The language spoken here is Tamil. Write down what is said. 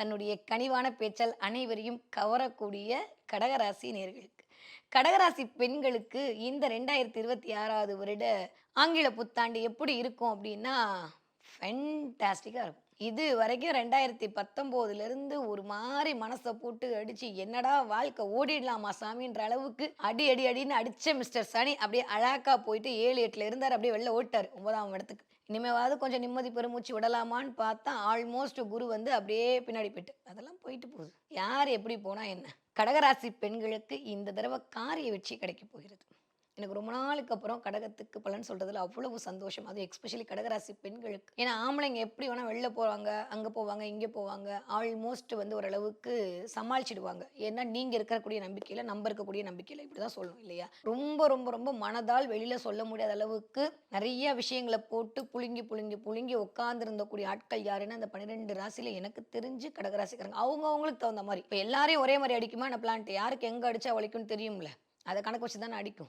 தன்னுடைய கனிவான பேச்சால் அனைவரையும் கவரக்கூடிய கடகராசி நேர்களுக்கு. கடகராசி பெண்களுக்கு இந்த 2026வது வருட ஆங்கில புத்தாண்டு எப்படி இருக்கும் அப்படின்னா, ஃபென்டாஸ்டிக்கா இருக்கும். இது வரைக்கும் 2019லிருந்து ஒரு மாரி மனச போட்டு அடிச்சு, என்னடா வாழ்க்கை ஓடிடலாமா சாமின்ற அளவுக்கு அடி அடி அடின்னு அடிச்ச மிஸ்டர் சனி அப்படியே அழாக்கா போயிட்டு 7, 8ல இருந்தாரு அப்படியே வெளில ஓட்டாரு 9ஆம் இடத்துக்கு. இனிமேவாவது கொஞ்சம் நிம்மதி பெருமூச்சு விடலாமான்னு பார்த்தா, ஆல்மோஸ்ட் குரு வந்து அப்படியே பின்னாடி போயிட்டு. அதெல்லாம் போயிட்டு போகுது. யார் எப்படி போனா என்ன? கடகராசி பெண்களுக்கு இந்த தடவ காரிய வெற்றி கிடைக்கப் போகிறது. எனக்கு ரொம்ப நாளுக்கு அப்புறம் கடகத்துக்கு பலன் சொல்றதுல அவ்வளவு சந்தோஷம். அதுவும் எஸ்பெஷலி கடகராசி பெண்களுக்கு. ஏன்னா ஆம்பளைங்க எப்படி வேணா வெளில போவாங்க, அங்க போவாங்க, இங்க போவாங்க. ஆல்மோஸ்ட் வந்து ஓரளவுக்கு சமாளிச்சுடுவாங்க. ஏன்னா நீங்க இருக்கக்கூடிய நம்பிக்கையில, நம்ப இருக்கக்கூடிய நம்பிக்கையில இப்படிதான் சொல்லணும் இல்லையா? ரொம்ப ரொம்ப ரொம்ப மனதால் வெளியில சொல்ல முடியாத அளவுக்கு நெறைய விஷயங்கள போட்டு புழுங்கி, புழுங்கி, புழுங்கி உட்கார்ந்திருந்தக்கூடிய ஆட்கள் யாருன்னா, அந்த 12 ராசியில எனக்கு தெரிஞ்சு கடகராசிக்காரங்க. அவங்க அவங்களுக்கு தகுந்த மாரி. இப்ப எல்லாரையும் ஒரே மாரி அடிக்குமா என்ன பிளான்ட்? யாருக்கு எங்க அடிச்சா வலிக்கும்னு தெரியும்ல. அத கணக்கு வச்சு தானே அடிக்கும்.